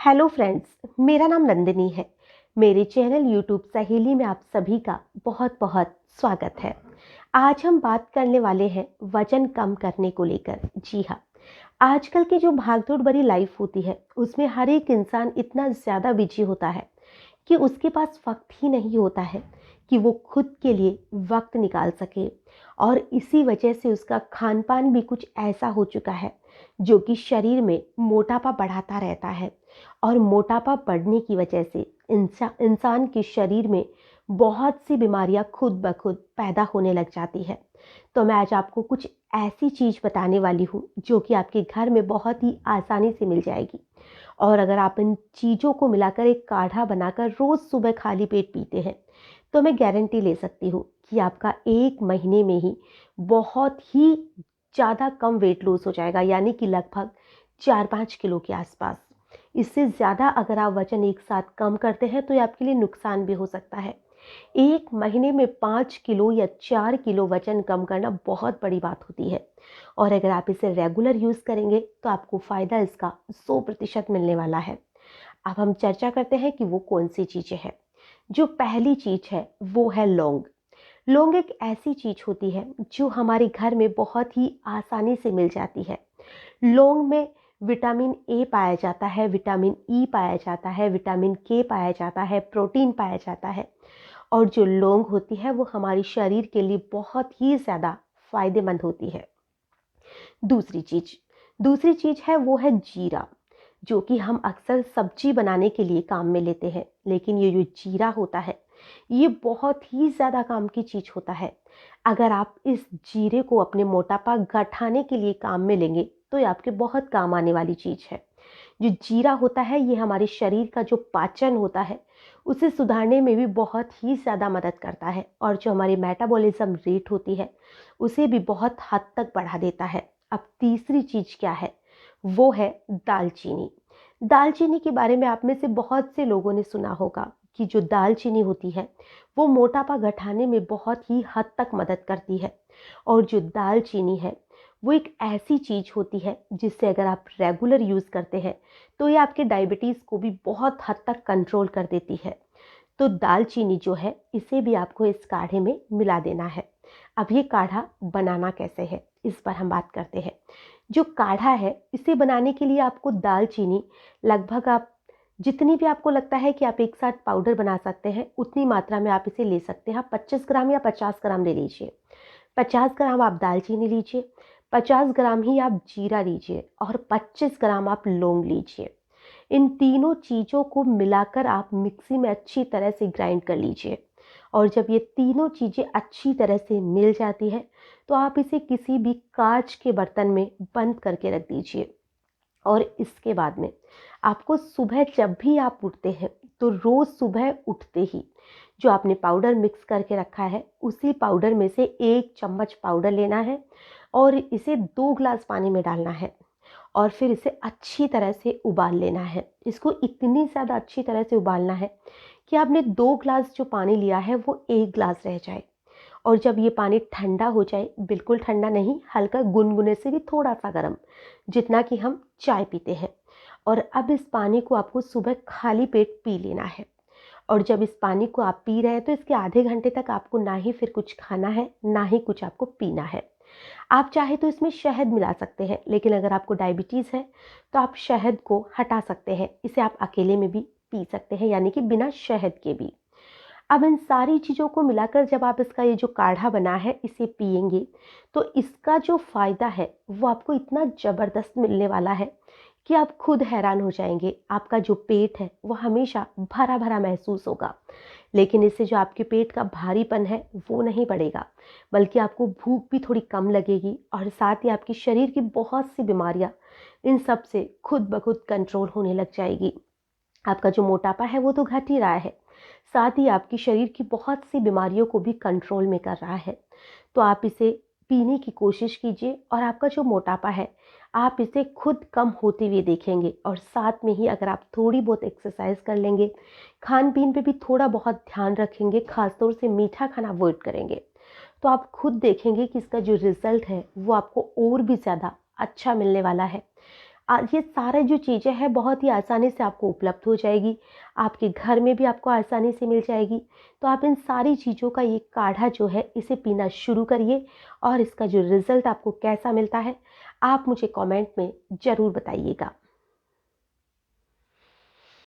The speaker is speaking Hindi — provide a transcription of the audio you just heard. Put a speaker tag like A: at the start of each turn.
A: हेलो फ्रेंड्स, मेरा नाम नंदिनी है। मेरे चैनल यूट्यूब सहेली में आप सभी का बहुत बहुत स्वागत है। आज हम बात करने वाले हैं वजन कम करने को लेकर। जी हाँ, आजकल की जो भागदौड़ भरी लाइफ होती है उसमें हर एक इंसान इतना ज़्यादा बिजी होता है कि उसके पास वक्त ही नहीं होता है कि वो खुद के लिए वक्त निकाल सके। और इसी वजह से उसका खान पान भी कुछ ऐसा हो चुका है जो कि शरीर में मोटापा बढ़ाता रहता है। और मोटापा बढ़ने की वजह से इंसान के शरीर में बहुत सी बीमारियां खुद ब खुद पैदा होने लग जाती है। तो मैं आज आपको कुछ ऐसी चीज़ बताने वाली हूँ जो कि आपके घर में बहुत ही आसानी से मिल जाएगी। और अगर आप इन चीज़ों को मिलाकर एक काढ़ा बनाकर रोज़ सुबह खाली पेट पीते हैं तो मैं गारंटी ले सकती हूँ कि आपका 1 महीने में ही बहुत ही ज़्यादा कम वेट लॉस हो जाएगा, यानी कि लगभग 4-5 किलो के आसपास। इससे ज़्यादा अगर आप वजन एक साथ कम करते हैं तो ये आपके लिए नुकसान भी हो सकता है। 1 महीने में 5 किलो या 4 किलो वजन कम करना बहुत बड़ी बात होती है। और अगर आप इसे रेगुलर यूज़ करेंगे तो आपको फ़ायदा इसका 100% मिलने वाला है। अब हम चर्चा करते हैं कि वो कौन सी चीज़ें हैं। जो पहली चीज़ है वो है लौंग। लौंग एक ऐसी चीज़ होती है जो हमारे घर में बहुत ही आसानी से मिल जाती है। लौंग में विटामिन ए पाया जाता है, विटामिन ई पाया जाता है, विटामिन के पाया जाता है, प्रोटीन पाया जाता है। और जो लौंग होती है वो हमारे शरीर के लिए बहुत ही ज़्यादा फायदेमंद होती है। दूसरी चीज़ है वो है जीरा, जो कि हम अक्सर सब्जी बनाने के लिए काम में लेते हैं। लेकिन ये जो जीरा होता है ये बहुत ही ज़्यादा काम की चीज़ होता है। अगर आप इस जीरे को अपने मोटापा घटाने के लिए काम में लेंगे तो ये आपके बहुत काम आने वाली चीज़ है। जो जीरा होता है ये हमारे शरीर का जो पाचन होता है उसे सुधारने में भी बहुत ही ज़्यादा मदद करता है। और जो हमारी मेटाबॉलिज्म रेट होती है उसे भी बहुत हद तक बढ़ा देता है। अब तीसरी चीज़ क्या है, वो है दालचीनी। दालचीनी के बारे में आप में से बहुत से लोगों ने सुना होगा कि जो दालचीनी होती है वो मोटापा घटाने में बहुत ही हद तक मदद करती है। और जो दालचीनी है वो एक ऐसी चीज़ होती है जिससे अगर आप रेगुलर यूज़ करते हैं तो ये आपके डायबिटीज़ को भी बहुत हद तक कंट्रोल कर देती है। तो दालचीनी जो है इसे भी आपको इस काढ़े में मिला देना है। अब ये काढ़ा बनाना कैसे है इस पर हम बात करते हैं। जो काढ़ा है इसे बनाने के लिए आपको दालचीनी लगभग आप जितनी भी आपको लगता है कि आप एक साथ पाउडर बना सकते हैं उतनी मात्रा में आप इसे ले सकते हैं। आप 25 ग्राम या 50 ग्राम ले लीजिए। 50 ग्राम आप दालचीनी लीजिए, 50 ग्राम ही आप जीरा लीजिए और 25 ग्राम आप लौंग लीजिए। इन तीनों चीज़ों को मिलाकर आप मिक्सी में अच्छी तरह से ग्राइंड कर लीजिए। और जब ये तीनों चीज़ें अच्छी तरह से मिल जाती है तो आप इसे किसी भी कांच के बर्तन में बंद करके रख दीजिए। और इसके बाद में आपको सुबह जब भी आप उठते हैं तो रोज़ सुबह उठते ही जो आपने पाउडर मिक्स करके रखा है उसी पाउडर में से 1 चम्मच पाउडर लेना है और इसे 2 गिलास पानी में डालना है। और फिर इसे अच्छी तरह से उबाल लेना है। इसको इतनी ज़्यादा अच्छी तरह से उबालना है कि आपने 2 गिलास जो पानी लिया है वो 1 गिलास रह जाए। और जब ये पानी ठंडा हो जाए, बिल्कुल ठंडा नहीं, हल्का गुनगुने से भी थोड़ा सा गर्म, जितना कि हम चाय पीते हैं। और अब इस पानी को आपको सुबह खाली पेट पी लेना है। और जब इस पानी को आप पी रहे हैं तो इसके आधे घंटे तक आपको ना ही फिर कुछ खाना है ना ही कुछ आपको पीना है। आप चाहे तो इसमें शहद मिला सकते हैं, लेकिन अगर आपको डायबिटीज़ है तो आप शहद को हटा सकते हैं। इसे आप अकेले में भी पी सकते हैं, यानी कि बिना शहद के भी। अब इन सारी चीज़ों को मिलाकर जब आप इसका ये जो काढ़ा बना है इसे पिएंगे तो इसका जो फ़ायदा है वो आपको इतना ज़बरदस्त मिलने वाला है कि आप खुद हैरान हो जाएंगे। आपका जो पेट है वो हमेशा भरा भरा महसूस होगा। लेकिन इससे जो आपके पेट का भारीपन है वो नहीं बढ़ेगा, बल्कि आपको भूख भी थोड़ी कम लगेगी। और साथ ही आपके शरीर की बहुत सी बीमारियां इन सब से खुद ब खुद कंट्रोल होने लग जाएगी। आपका जो मोटापा है वो तो घट ही रहा है, साथ ही आपकी शरीर की बहुत सी बीमारियों को भी कंट्रोल में कर रहा है। तो आप इसे पीने की कोशिश कीजिए और आपका जो मोटापा है आप इसे खुद कम होते हुए देखेंगे। और साथ में ही अगर आप थोड़ी बहुत एक्सरसाइज कर लेंगे, खान पीन पे भी थोड़ा बहुत ध्यान रखेंगे, खासतौर से मीठा खाना अवॉइड करेंगे, तो आप खुद देखेंगे कि इसका जो रिज़ल्ट है वो आपको और भी ज़्यादा अच्छा मिलने वाला है। ये सारा जो चीज़ें हैं बहुत ही आसानी से आपको उपलब्ध हो जाएगी, आपके घर में भी आपको आसानी से मिल जाएगी। तो आप इन सारी चीज़ों का ये काढ़ा जो है इसे पीना शुरू करिए और इसका जो रिज़ल्ट आपको कैसा मिलता है, आप मुझे कमेंट में ज़रूर बताइएगा।